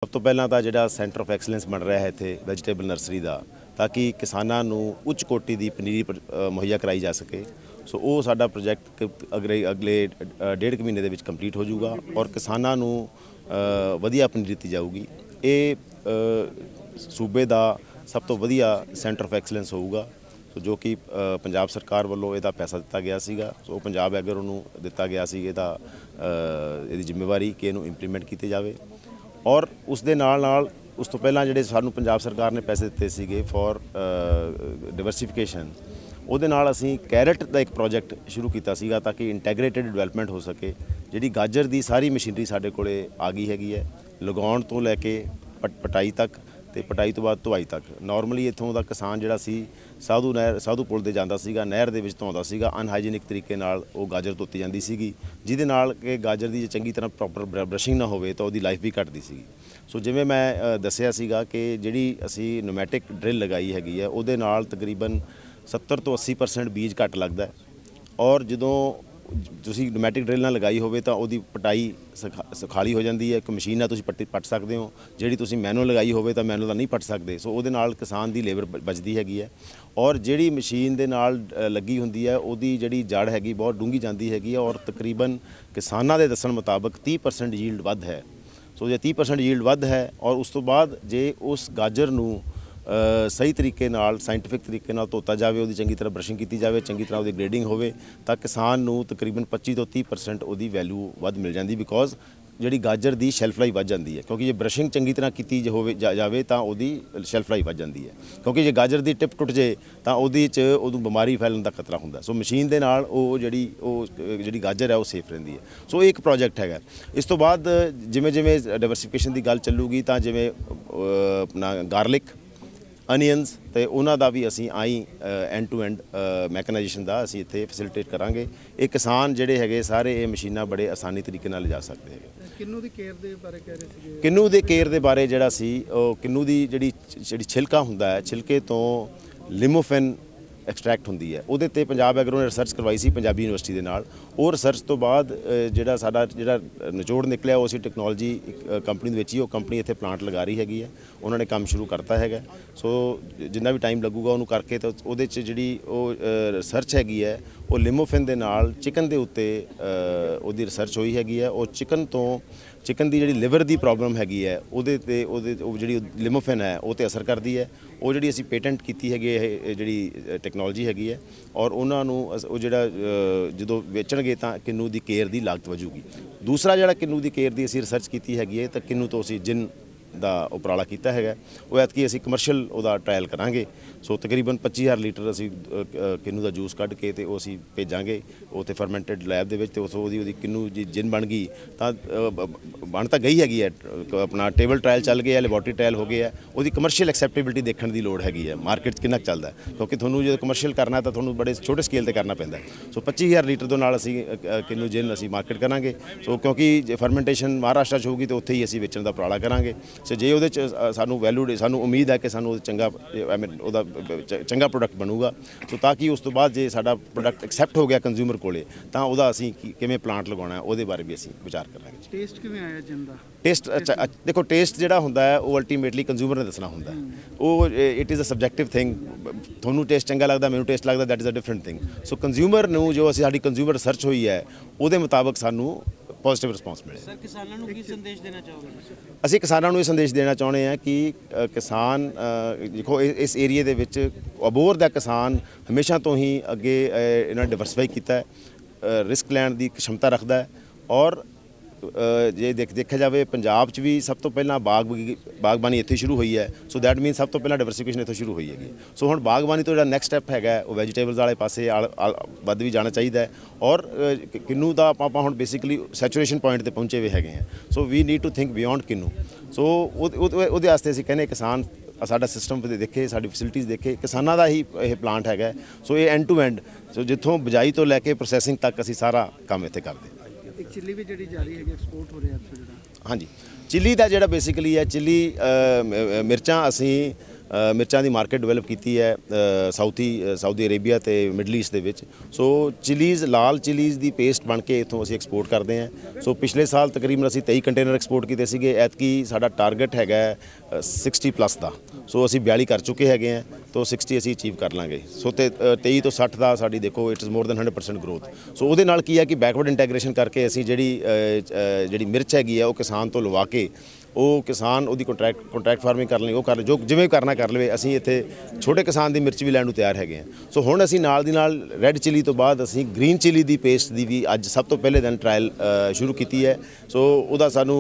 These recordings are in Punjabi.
ਸਭ ਤੋਂ ਪਹਿਲਾਂ ਤਾਂ ਜਿਹੜਾ ਸੈਂਟਰ ਆਫ ਐਕਸਲੈਂਸ ਬਣ ਰਿਹਾ ਹੈ ਇੱਥੇ ਵੈਜੀਟੇਬਲ ਨਰਸਰੀ ਦਾ, ਤਾਂ ਕਿ ਕਿਸਾਨਾਂ ਨੂੰ ਉੱਚ ਕੋਟੀ ਦੀ ਪਨੀਰੀ ਮੁਹੱਈਆ ਕਰਾਈ ਜਾ ਸਕੇ। ਸੋ ਉਹ ਸਾਡਾ ਪ੍ਰੋਜੈਕਟ ਅਗਲੇ ਡੇਢ ਕੁ ਮਹੀਨੇ ਦੇ ਵਿੱਚ ਕੰਪਲੀਟ ਹੋ ਜਾਊਗਾ ਔਰ ਕਿਸਾਨਾਂ ਨੂੰ ਵਧੀਆ ਪਨੀਰੀ ਦਿੱਤੀ ਜਾਊਗੀ। ਇਹ ਸੂਬੇ ਦਾ ਸਭ ਤੋਂ ਵਧੀਆ ਸੈਂਟਰ ਆਫ ਐਕਸਲੈਂਸ ਹੋਊਗਾ। ਸੋ ਜੋ ਕਿ ਪੰਜਾਬ ਸਰਕਾਰ ਵੱਲੋਂ ਇਹਦਾ ਪੈਸਾ ਦਿੱਤਾ ਗਿਆ ਸੀਗਾ। ਸੋ ਪੰਜਾਬ ਐਗਰੋ ਨੂੰ ਦਿੱਤਾ ਗਿਆ ਸੀ ਇਹਦੀ ਜ਼ਿੰਮੇਵਾਰੀ ਕਿ ਇਹਨੂੰ ਇੰਪਲੀਮੈਂਟ ਕੀਤੇ ਜਾਵੇ। ਔਰ ਉਸ ਦੇ ਨਾਲ ਉਸ ਤੋਂ ਪਹਿਲਾਂ ਜਿਹੜੇ ਸਾਨੂੰ ਪੰਜਾਬ ਸਰਕਾਰ ਨੇ ਪੈਸੇ ਦਿੱਤੇ ਸੀਗੇ ਫॉर ਡਿਵਰਸੀਫਿਕੇਸ਼ਨ, ਉਹਦੇ ਨਾਲ ਅਸੀਂ ਕੈਰਟ ਦਾ ਇੱਕ ਪ੍ਰੋਜੈਕਟ ਸ਼ੁਰੂ ਕੀਤਾ ਸੀਗਾ ਤਾਂ ਕਿ ਇੰਟੈਗਰੇਟਿਡ ਡਿਵੈਲਪਮੈਂਟ ਹੋ ਸਕੇ। ਜਿਹੜੀ ਗਾਜਰ ਦੀ ਸਾਰੀ ਮਸ਼ੀਨਰੀ ਸਾਡੇ ਕੋਲੇ ਆ ਗਈ ਹੈਗੀ ਹੈ, ਲਗਾਉਣ ਤੋਂ ਲੈ ਕੇ ਪਟਾਈ ਤੱਕ ਤੇ ਪਟਾਈ ਤੋਂ ਬਾਅਦ ਧੁਆਈ ਤੱਕ। ਨਾਰਮਲੀ ਇੱਥੋਂ ਦਾ ਕਿਸਾਨ ਜਿਹੜਾ ਸੀ ਸਾਧੂ ਪੁਲ ਤੇ ਜਾਂਦਾ ਸੀਗਾ, ਨਹਿਰ ਦੇ ਵਿੱਚ ਧੋਂਦਾ ਸੀਗਾ, ਅਨਹਾਈਜੀਨਿਕ ਤਰੀਕੇ ਨਾਲ ਉਹ ਗਾਜਰ ਧੋਤੀ ਜਾਂਦੀ ਸੀਗੀ, ਜਿਹਦੇ ਨਾਲ ਕਿ ਗਾਜਰ ਦੀ ਜੇ ਚੰਗੀ ਤਰ੍ਹਾਂ ਪ੍ਰੋਪਰ ਬਰਸ਼ਿੰਗ ਨਾ ਹੋਵੇ ਤਾਂ ਉਹਦੀ ਲਾਈਫ ਵੀ ਘਟਦੀ ਸੀਗੀ। ਸੋ ਜਿਵੇਂ ਮੈਂ ਦੱਸਿਆ ਸੀਗਾ ਕਿ ਜਿਹੜੀ ਅਸੀਂ ਨੋਮੈਟਿਕ ਡਰਿਲ ਲਗਾਈ ਹੈਗੀ ਹੈ, ਉਹਦੇ ਨਾਲ ਤਕਰੀਬਨ 70 ਤੋਂ 80% ਬੀਜ ਘੱਟ ਲੱਗਦਾ ਹੈ। ਔਰ ਜਦੋਂ ਤੁਸੀਂ ਨੋਮੈਟਿਕ ਡਰਿਲ ਨਾਲ ਲਗਾਈ ਹੋਵੇ ਤਾਂ ਉਹਦੀ ਪਟਾਈ ਸੁਖਾਲੀ ਹੋ ਜਾਂਦੀ ਹੈ। ਇੱਕ ਮਸ਼ੀਨ ਨਾਲ ਤੁਸੀਂ ਪੱਟ ਸਕਦੇ ਹੋ, ਜਿਹੜੀ ਤੁਸੀਂ ਮੈਨੂਅਲ ਲਗਾਈ ਹੋਵੇ ਤਾਂ ਮੈਨੂਅਲ ਨਾਲ ਨਹੀਂ ਪੱਟ ਸਕਦੇ। ਸੋ ਉਹਦੇ ਨਾਲ ਕਿਸਾਨ ਦੀ ਲੇਬਰ ਬਚਦੀ ਹੈਗੀ ਹੈ। ਔਰ ਜਿਹੜੀ ਮਸ਼ੀਨ ਦੇ ਨਾਲ ਲੱਗੀ ਹੁੰਦੀ ਹੈ, ਉਹਦੀ ਜਿਹੜੀ ਜੜ ਹੈਗੀ ਬਹੁਤ ਡੂੰਘੀ ਜਾਂਦੀ ਹੈਗੀ ਹੈ ਔਰ ਤਕਰੀਬਨ ਕਿਸਾਨਾਂ ਦੇ ਦੱਸਣ ਮੁਤਾਬਕ 30% ਯੀਲਡ ਵੱਧ ਹੈ। ਸੋ ਜੇ 30% ਯੀਲਡ ਵੱਧ ਹੈ ਔਰ ਉਸ ਤੋਂ ਬਾਅਦ ਜੇ ਉਸ ਗਾਜਰ ਨੂੰ ਸਹੀ ਤਰੀਕੇ ਨਾਲ ਸਾਇੰਟੀਫਿਕ ਤਰੀਕੇ ਨਾਲ ਧੋਤਾ ਜਾਵੇ, ਉਹਦੀ ਚੰਗੀ ਤਰ੍ਹਾਂ ਬਰਸ਼ਿੰਗ ਕੀਤੀ ਜਾਵੇ, ਚੰਗੀ ਤਰ੍ਹਾਂ ਉਹਦੀ ਗ੍ਰੇਡਿੰਗ ਹੋਵੇ, ਤਾਂ ਕਿਸਾਨ ਨੂੰ ਤਕਰੀਬਨ 25 ਤੋਂ 30% ਉਹਦੀ ਵੈਲਿਊ ਵੱਧ ਮਿਲ ਜਾਂਦੀ। ਬਿਕੋਜ਼ ਜਿਹੜੀ ਗਾਜਰ ਦੀ ਸ਼ੈਲਫ ਲਾਈਫ ਵੱਧ ਜਾਂਦੀ ਹੈ, ਕਿਉਂਕਿ ਜੇ ਬਰਸ਼ਿੰਗ ਚੰਗੀ ਤਰ੍ਹਾਂ ਕੀਤੀ ਜਾਵੇ ਤਾਂ ਉਹਦੀ ਸ਼ੈਲਫ ਲਾਈਫ ਵੱਧ ਜਾਂਦੀ ਹੈ। ਕਿਉਂਕਿ ਜੇ ਗਾਜਰ ਦੀ ਟਿਪ ਟੁੱਟ ਜੇ ਤਾਂ ਉਹਨੂੰ ਬਿਮਾਰੀ ਫੈਲਣ ਦਾ ਖਤਰਾ ਹੁੰਦਾ। ਸੋ ਮਸ਼ੀਨ ਦੇ ਨਾਲ ਉਹ ਜਿਹੜੀ ਗਾਜਰ ਹੈ ਉਹ ਸੇਫ ਰਹਿੰਦੀ ਹੈ। ਸੋ ਇਹ ਇੱਕ ਪ੍ਰੋਜੈਕਟ ਹੈਗਾ। ਇਸ ਤੋਂ ਬਾਅਦ ਜਿਵੇਂ ਡਾਈਵਰਸੀਫਿਕੇਸ਼ਨ ਦੀ ਗੱਲ ਚੱਲੂਗੀ ਤਾਂ ਜਿਵੇਂ ਆਪਣਾ ਗਾਰਲਿਕ, ਅਨੀਅਨਸ ਅਤੇ ਉਹਨਾਂ ਦਾ ਵੀ ਅਸੀਂ ਐਂਡ ਟੂ ਐਂਡ ਮੈਕਨਾਈਜੇਸ਼ਨ ਦਾ ਅਸੀਂ ਇੱਥੇ ਫੈਸਿਲਿਟੇਟ ਕਰਾਂਗੇ। ਇਹ ਕਿਸਾਨ ਜਿਹੜੇ ਹੈਗੇ ਸਾਰੇ ਇਹ ਮਸ਼ੀਨਾਂ ਬੜੇ ਆਸਾਨੀ ਤਰੀਕੇ ਨਾਲ ਲਿਜਾ ਸਕਦੇ ਹੈਗੇ। ਕਿੰਨੂ ਦੀ ਕੇਅਰ ਦੇ ਬਾਰੇ ਕਹਿ ਰਹੇ ਸੀਗੇ? ਕਿੰਨੂ ਦੇ ਕੇਅਰ ਦੇ ਬਾਰੇ ਜਿਹੜਾ ਸੀ, ਉਹ ਕਿੰਨੂ ਦੀ ਜਿਹੜੀ ਛਿਲਕਾ ਹੁੰਦਾ ਹੈ, ਛਿਲਕੇ ਤੋਂ ਲਿਮੋਫਿਨ ਐਕਸਟਰੈਕਟ ਹੁੰਦੀ ਹੈ। ਉਹਦੇ 'ਤੇ ਪੰਜਾਬ ਐਗਰੋ ਨੇ ਰਿਸਰਚ ਕਰਵਾਈ ਸੀ ਪੰਜਾਬੀ ਯੂਨੀਵਰਸਿਟੀ ਦੇ ਨਾਲ। ਉਹ ਰਿਸਰਚ ਤੋਂ ਬਾਅਦ ਜਿਹੜਾ ਨਿਚੋੜ ਨਿਕਲਿਆ ਉਹ ਅਸੀਂ ਟੈਕਨੋਲੋਜੀ ਕੰਪਨੀ ਦੇ ਵਿੱਚ ਹੀ, ਉਹ ਕੰਪਨੀ ਇੱਥੇ ਪਲਾਂਟ ਲਗਾ ਰਹੀ ਹੈਗੀ ਹੈ। ਉਹਨਾਂ ਨੇ ਕੰਮ ਸ਼ੁਰੂ ਕਰਤਾ ਹੈਗਾ। ਸੋ ਜਿੰਨਾ ਵੀ ਟਾਈਮ ਲੱਗੂਗਾ ਉਹਨੂੰ ਕਰਕੇ ਤਾਂ ਉਹਦੇ 'ਚ ਜਿਹੜੀ ਉਹ ਰਿਸਰਚ ਹੈਗੀ ਹੈ ਉਹ ਲਿਮੋਫਿਨ ਦੇ ਨਾਲ ਚਿਕਨ ਦੇ ਉੱਤੇ ਉਹਦੀ ਰਿਸਰਚ ਹੋਈ ਹੈਗੀ ਹੈ। ਉਹ ਚਿਕਨ ਦੀ ਜਿਹੜੀ ਲਿਵਰ ਦੀ ਪ੍ਰੋਬਲਮ ਹੈਗੀ ਹੈ ਉਹਦੇ ਜਿਹੜੀ ਲਿਮੋਫਿਨ ਹੈ ਉਹ 'ਤੇ ਅਸਰ ਕਰਦੀ ਹੈ। ਉਹ ਜਿਹੜੀ ਅਸੀਂ ਪੇਟੈਂਟ ਕੀਤੀ ਹੈਗੀ ਇਹ ਜਿਹੜੀ ਟੈਕਨੋਲੋਜੀ ਹੈਗੀ ਹੈ ਔਰ ਉਹਨਾਂ ਨੂੰ ਉਹ ਜਿਹੜਾ ਜਦੋਂ ਵੇਚਣਗੇ ਤਾਂ ਕਿੰਨੂ ਦੀ ਕੇਅਰ ਦੀ ਲਾਗਤ ਵਜੂਗੀ। ਦੂਸਰਾ ਜਿਹੜਾ ਕਿੰਨੂ ਦੀ ਕੇਅਰ ਦੀ ਅਸੀਂ ਰਿਸਰਚ ਕੀਤੀ ਹੈਗੀ ਹੈ ਤਾਂ ਕਿੰਨੂ ਤੋਂ ਅਸੀਂ ਜਿੰਨ ਦਾ ਉਪਰਾਲਾ ਕੀਤਾ ਹੈਗਾ। ਉਹ ਐਤਕੀ ਅਸੀਂ ਕਮਰਸ਼ੀਅਲ ਉਹਦਾ ਟਰਾਇਲ ਕਰਾਂਗੇ। ਸੋ ਤਕਰੀਬਨ 25,000 ਲੀਟਰ ਅਸੀਂ ਕਿੰਨੂ ਦਾ ਜੂਸ ਕੱਢ ਕੇ ਤੇ ਉਹ ਅਸੀਂ ਭੇਜਾਂਗੇ ਉੱਥੇ ਫਰਮੈਂਟਡ ਲੈਬ ਦੇ ਵਿੱਚ। ਤੇ ਉਹਦੀ ਕਿੰਨੂ ਜੀ ਜਿੰਨ ਬਣ ਗਈ ਤਾਂ ਬਣ ਤਾਂ ਗਈ ਹੈਗੀ ਹੈ, ਆਪਣਾ ਟੇਬਲ ਟਰਾਇਲ ਚੱਲ ਗਏ ਹੈ, ਲੈਬੋਰਟਰੀ ਟਰਾਇਲ ਹੋ ਗਏ ਹੈ। ਉਹਦੀ ਕਮਰਸ਼ੀਅਲ ਐਕਸੈਪਟੇਬਿਲਿਟੀ ਦੇਖਣ ਦੀ ਲੋੜ ਹੈਗੀ ਹੈ, ਮਾਰਕੀਟ 'ਚ ਕਿੰਨਾ ਚੱਲਦਾ, ਕਿਉਂਕਿ ਤੁਹਾਨੂੰ ਜੇ ਕਮਰਸ਼ੀਅਲ ਕਰਨਾ ਤਾਂ ਤੁਹਾਨੂੰ ਬੜੇ ਛੋਟੇ ਸਕੇਲ 'ਤੇ ਕਰਨਾ ਪੈਂਦਾ। ਸੋ 25,000 ਲੀਟਰ ਦੇ ਨਾਲ ਅਸੀਂ ਕਿੰਨੂ ਜਿੰਨ ਅਸੀਂ ਮਾਰਕੀਟ ਕਰਾਂਗੇ। ਸੋ ਕਿਉਂਕਿ ਜੇ ਫਰਮੈਂਟੇਸ਼ਨ ਮਹਾਰਾਸ਼ਟਰ 'ਚ ਹੋਊਗੀ ਤਾਂ ਉੱਥੇ ਹੀ ਅਸੀਂ ਵੇਚਣ ਦਾ ਉਪਰਾਲਾ ਕਰਾਂਗੇ। ਸੋ ਜੇ ਉਹਦੇ 'ਚ ਸਾਨੂੰ ਉਮੀਦ ਹੈ ਕਿ ਸਾਨੂੰ ਉਹਦਾ ਚੰਗਾ ਪ੍ਰੋਡਕਟ ਬਣੂਗਾ। ਸੋ ਤਾਂ ਕਿ ਉਸ ਤੋਂ ਬਾਅਦ ਜੇ ਸਾਡਾ ਪ੍ਰੋਡਕਟ ਐਕਸੈਪਟ ਹੋ ਗਿਆ ਕੰਜ਼ਿਊਮਰ ਕੋਲੇ ਤਾਂ ਉਹਦਾ ਅਸੀਂ ਕਿਵੇਂ ਪਲਾਂਟ ਲਗਾਉਣਾ ਉਹਦੇ ਬਾਰੇ ਵੀ ਅਸੀਂ ਵਿਚਾਰ ਕਰਾਂਗੇ। ਟੇਸਟ ਕਿਵੇਂ ਆਇਆ ਜਿੰਨ ਦਾ? ਟੇਸਟ ਦੇਖੋ, ਟੇਸਟ ਜਿਹੜਾ ਹੁੰਦਾ ਹੈ ਉਹ ਅਲਟੀਮੇਟਲੀ ਕੰਜ਼ਿਊਮਰ ਨੇ ਦੱਸਣਾ ਹੁੰਦਾ। ਉਹ it is a subjective thing. ਤੁਹਾਨੂੰ ਟੇਸਟ ਚੰਗਾ ਲੱਗਦਾ, ਮੈਨੂੰ ਟੇਸਟ ਲੱਗਦਾ, that is a different thing. So consumer ਨੂੰ ਜੋ ਸਾਡੀ ਕੰਜ਼ਿਊਮਰ ਰਿਸਰਚ ਹੋਈ ਹੈ ਉਹਦੇ ਮੁਤਾਬਕ ਸਾਨੂੰ ਪੋਜ਼ਿਟਿਵ ਰਿਸਪੌਂਸ ਮਿਲੇ। ਸਰ, ਕਿਸਾਨਾਂ ਨੂੰ ਕੀ ਸੰਦੇਸ਼ ਦੇਣਾ ਚਾਹੋਗੇ? ਅਸੀਂ ਕਿਸਾਨਾਂ ਨੂੰ ਇਹ ਸੰਦੇਸ਼ ਦੇਣਾ ਚਾਹੁੰਦੇ ਹਾਂ ਕਿ ਕਿਸਾਨ ਦੇਖੋ ਇਸ ਏਰੀਏ ਦੇ ਵਿੱਚ ਅਬੋਹਰ ਦਾ ਕਿਸਾਨ ਹਮੇਸ਼ਾ ਤੋਂ ਹੀ ਅੱਗੇ ਇਹਨਾਂ ਨੇ ਡਿਵਰਸੀਫਾਈ ਕੀਤਾ ਹੈ, ਰਿਸਕ ਲੈਣ ਦੀ ਖਮਤਾ ਰੱਖਦਾ ਹੈ। ਔਰ ਜੇ ਦੇਖਿਆ ਜਾਵੇ ਪੰਜਾਬ 'ਚ ਵੀ ਸਭ ਤੋਂ ਪਹਿਲਾਂ ਬਾਗਬਾਨੀ ਇੱਥੇ ਸ਼ੁਰੂ ਹੋਈ ਹੈ। ਸੋ ਦੈਟ ਮੀਨ ਸਭ ਤੋਂ ਪਹਿਲਾਂ ਡਿਵਰਸੀਫਿਕੇਸ਼ਨ ਇੱਥੋਂ ਸ਼ੁਰੂ ਹੋਈ ਹੈਗੀ। ਸੋ ਹੁਣ ਬਾਗਬਾਨੀ ਤੋਂ ਜਿਹੜਾ ਨੈਕਸਟ ਸਟੈਪ ਹੈਗਾ ਉਹ ਵੈਜੀਟੇਬਲਸ ਵਾਲੇ ਪਾਸੇ ਵੱਧ ਵੀ ਜਾਣਾ ਚਾਹੀਦਾ ਹੈ। ਔਰ ਕਿੰਨੂ ਦਾ ਆਪਾਂ ਹੁਣ ਬੇਸਿਕਲੀ ਸੈਚੂਰੇਸ਼ਨ ਪੁਆਇੰਟ 'ਤੇ ਪਹੁੰਚੇ ਹੋਏ ਹੈਗੇ ਹਾਂ। So we need to think beyond kinnow. So ਉਹਦੇ ਵਾਸਤੇ ਅਸੀਂ ਕਹਿੰਦੇ ਕਿਸਾਨ ਸਾਡਾ ਸਿਸਟਮ ਦੇਖੇ, ਸਾਡੀ ਫੈਸਿਲਿਟੀਜ਼ ਦੇਖੇ, ਕਿਸਾਨਾਂ ਦਾ ਹੀ ਇਹ ਪਲਾਂਟ ਹੈਗਾ। ਸੋ ਇਹ ਐਂਡ ਟੂ ਐਂਡ, ਸੋ ਜਿੱਥੋਂ ਬਿਜਾਈ ਤੋਂ ਲੈ ਕੇ ਪ੍ਰੋਸੈਸਿੰਗ ਤੱਕ ਅਸੀਂ ਸਾਰਾ ਕੰਮ ਇੱਥੇ ਕਰਦੇ ਹਾਂ। ਇੱਕ ਚਿੱਲੀ ਵੀ ਜਿਹੜੀ ਜਾਰੀ ਹੈਗੀ, ਐਕਸਪੋਰਟ ਹੋ ਰਿਹਾ ਇੱਥੋਂ ਜਿਹੜਾ? ਹਾਂਜੀ, ਚਿੱਲੀ ਦਾ ਜਿਹੜਾ ਬੇਸਿਕਲੀ ਹੈ, ਚਿੱਲੀ ਮਿਰਚਾਂ ਅਸੀਂ ਮਿਰਚਾਂ ਦੀ ਮਾਰਕੀਟ ਡਿਵੈਲਪ ਕੀਤੀ ਹੈ ਸਾਊਦੀ ਅਰੇਬੀਆ ਤੇ ਮਿਡਲ ਈਸਟ ਦੇ ਵਿੱਚ। ਸੋ ਚਿਲੀਜ਼, ਲਾਲ ਚਿਲੀਜ਼ ਦੀ ਪੇਸਟ ਬਣ ਕੇ ਇੱਥੋਂ ਅਸੀਂ ਐਕਸਪੋਰਟ ਕਰਦੇ ਹਾਂ। ਸੋ ਪਿਛਲੇ ਸਾਲ ਤਕਰੀਬਨ ਅਸੀਂ 23 ਕੰਟੇਨਰ ਐਕਸਪੋਰਟ ਕੀਤੇ ਸੀਗੇ। ਐਤਕੀ ਸਾਡਾ ਟਾਰਗੇਟ ਹੈਗਾ 60 ਪਲੱਸ ਦਾ। ਸੋ ਅਸੀਂ 42 ਕਰ ਚੁੱਕੇ ਹੈਗੇ ਹਾਂ, ਤੋਂ 60 ਅਸੀਂ ਅਚੀਵ ਕਰ ਲਾਂਗੇ। ਸੋ ਤੇ 23 ਤੋਂ 60 ਦਾ ਸਾਡੀ ਦੇਖੋ it is more than 100% growth. So ਉਹਦੇ ਨਾਲ ਕੀ ਹੈ ਕਿ ਬੈਕਵਰਡ ਇੰਟੈਗ੍ਰੇਸ਼ਨ ਕਰਕੇ ਅਸੀਂ ਜਿਹੜੀ ਮਿਰਚ ਹੈਗੀ ਆ ਉਹ ਕਿਸਾਨ ਤੋਂ ਲਵਾ ਕੇ ਉਹ ਕਿਸਾਨ ਉਹਦੀ ਕੰਟਰੈਕਟ ਫਾਰਮਿੰਗ ਕਰਨ ਲਈ ਉਹ ਕਰ ਜੋ ਜਿਵੇਂ ਕਰਨਾ ਕਰ ਲਵੇ। ਅਸੀਂ ਇੱਥੇ ਛੋਟੇ ਕਿਸਾਨ ਦੀ ਮਿਰਚ ਵੀ ਲੈਣ ਨੂੰ ਤਿਆਰ ਹੈਗੇ ਹਾਂ। ਸੋ ਹੁਣ ਅਸੀਂ ਨਾਲ ਦੀ ਨਾਲ ਰੈੱਡ ਚਿਲੀ ਤੋਂ ਬਾਅਦ ਅਸੀਂ ਗ੍ਰੀਨ ਚਿਲੀ ਦੀ ਪੇਸਟ ਦੀ ਵੀ ਅੱਜ ਸਭ ਤੋਂ ਪਹਿਲੇ ਦਿਨ ਟਰਾਇਲ ਸ਼ੁਰੂ ਕੀਤੀ ਹੈ। ਸੋ ਉਹਦਾ ਸਾਨੂੰ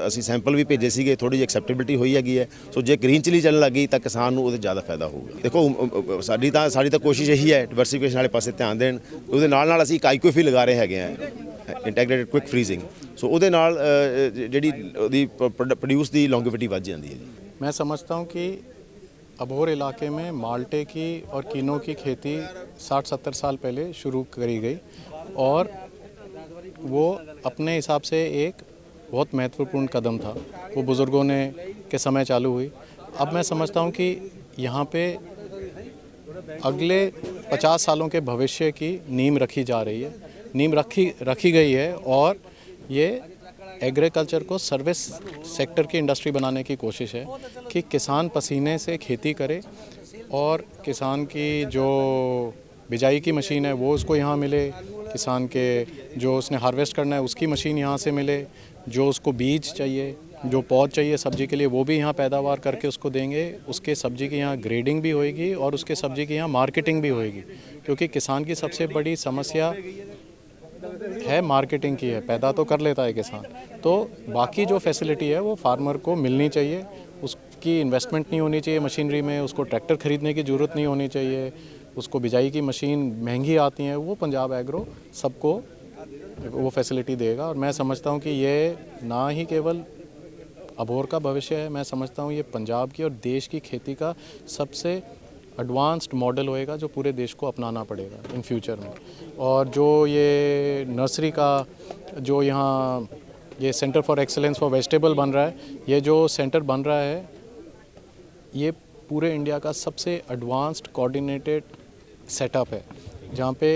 ਅਸੀਂ ਸੈਂਪਲ ਵੀ ਭੇਜੇ ਸੀਗੇ, ਥੋੜ੍ਹੀ ਜਿਹੀ ਐਕਸੈਪਟੇਬਿਲਿਟੀ ਹੋਈ ਹੈਗੀ ਹੈ। ਸੋ ਜੇ ਗ੍ਰੀਨ ਚਿਲੀ ਚੱਲਣ ਲੱਗੀ ਤਾਂ ਕਿਸਾਨ ਨੂੰ ਉਹਦੇ ਜ਼ਿਆਦਾ ਫਾਇਦਾ ਹੋਊਗਾ। ਦੇਖੋ ਸਾਡੀ ਤਾਂ ਕੋਸ਼ਿਸ਼ ਇਹੀ ਹੈ ਡਿਵਰਸੀਫਿਕੇਸ਼ਨ ਵਾਲੇ ਪਾਸੇ ਧਿਆਨ ਦੇਣ। ਉਹਦੇ ਨਾਲ ਅਸੀਂ ਇੱਕ ਆਈਕੋਫੀ ਲਗਾ ਰਹੇ ਹੈਗੇ ਹਾਂ, ਇੰਟੈਗਰੇਟਿਡ ਕੁਇਕ ਫਰੀਜ਼ਿੰਗ। ਸੋ ਉਹਦੇ ਨਾਲ ਜਿਹੜੀ ਉਹਦੀ प्रोड्यूस की लॉन्गेविटी बढ़ जाती है जी। मैं समझता हूँ कि अबोहर इलाके में माल्टे की और कीनों की खेती 60-70 साल पहले शुरू करी गई और वो अपने हिसाब से एक बहुत महत्वपूर्ण कदम था। वो बुज़ुर्गों ने के समय चालू हुई। अब मैं समझता हूँ कि यहाँ पे अगले 50 सालों के भविष्य की नींव रखी जा रही है, नींव रखी गई है और ये एग्रीकल्चर को सर्विस सेक्टर की इंडस्ट्री बनाने की कोशिश है कि किसान पसीने से खेती करे और किसान की जो बिजाई की मशीन है वो उसको यहाँ मिले, किसान के जो उसने हार्वेस्ट करना है उसकी मशीन यहाँ से मिले, जो उसको बीज चाहिए, जो पौध चाहिए सब्जी के लिए वो भी यहाँ पैदावार करके उसको देंगे। उसके सब्जी की यहाँ ग्रेडिंग भी होएगी और उसके सब्जी की यहाँ मार्केटिंग भी होएगी, क्योंकि किसान की सबसे बड़ी समस्या है मार्केटिंग की है। पैदा तो कर लेता है किसान, तो बाकी जो फैसिलिटी है वो फार्मर को मिलनी चाहिए। उसकी इन्वेस्टमेंट नहीं होनी चाहिए मशीनरी में, उसको ट्रैक्टर ख़रीदने की ज़रूरत नहीं होनी चाहिए, उसको बिजाई की मशीन महंगी आती हैं, वो पंजाब एग्रो सबको वो फैसिलिटी देगा। और मैं समझता हूँ कि ये ना ही केवल अबोहर का भविष्य है, मैं समझता हूँ ये पंजाब की और देश की खेती का सबसे एडवांस्ड मॉडल होएगा जो पूरे देश को अपनाना पड़ेगा इन फ्यूचर में। और जो ये नर्सरी का जो यहाँ ये centre for excellence for vegetable बन रहा है, ये जो सेंटर बन रहा है ये पूरे इंडिया का सबसे एडवांस्ड कोऑर्डिनेटेड सेटअप है, जहाँ पे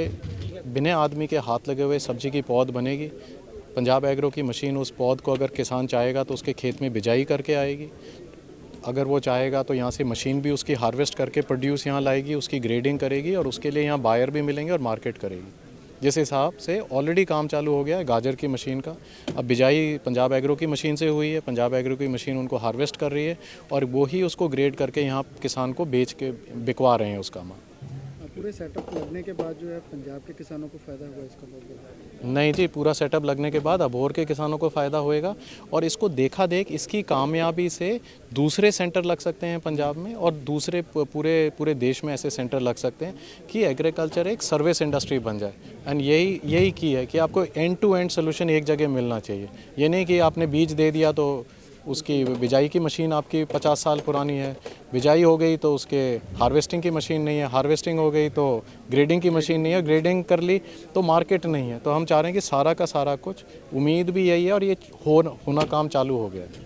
बिना आदमी के हाथ लगे हुए सब्जी की पौध बनेगी। पंजाब एग्रो की मशीन उस पौध को अगर किसान चाहेगा तो उसके खेत में बिजाई करके आएगी, अगर वो चाहेगा तो यहाँ से मशीन भी उसकी हार्वेस्ट करके प्रोड्यूस यहाँ लाएगी, उसकी ग्रेडिंग करेगी और उसके लिए यहाँ बायर भी मिलेंगे और मार्केट करेगी। जिस हिसाब से ऑलरेडी काम चालू हो गया है गाजर की मशीन का, अब बिजाई पंजाब एग्रो की मशीन से हुई है, पंजाब एग्रो की मशीन उनको हार्वेस्ट कर रही है और वो ही उसको ग्रेड करके यहाँ किसान को बेच के बिकवा रहे हैं उसका माल। पूरे सेटअप लगने के बाद जो है पंजाब के किसानों को फ़ायदा हुआ इसका मतलब? नहीं जी, पूरा सेटअप लगने के बाद अबोहर के किसानों को फ़ायदा होएगा और इसको देखा देख इसकी कामयाबी से दूसरे सेंटर लग सकते हैं पंजाब में और दूसरे पूरे देश में ऐसे सेंटर लग सकते हैं कि एग्रीकल्चर एक सर्विस इंडस्ट्री बन जाए। एंड यही की है कि आपको एंड टू एंड सोल्यूशन एक जगह मिलना चाहिए। ये नहीं कि आपने बीज दे दिया तो उसकी बिजाई की मशीन आपकी 50 साल पुरानी है, बिजाई हो गई तो उसके हार्वेस्टिंग की मशीन नहीं है, हार्वेस्टिंग हो गई तो ग्रेडिंग की मशीन नहीं है, ग्रेडिंग कर ली तो मार्केट नहीं है। तो हम चाह रहे हैं कि सारा का सारा कुछ, उम्मीद भी यही है और ये होना काम चालू हो गया है।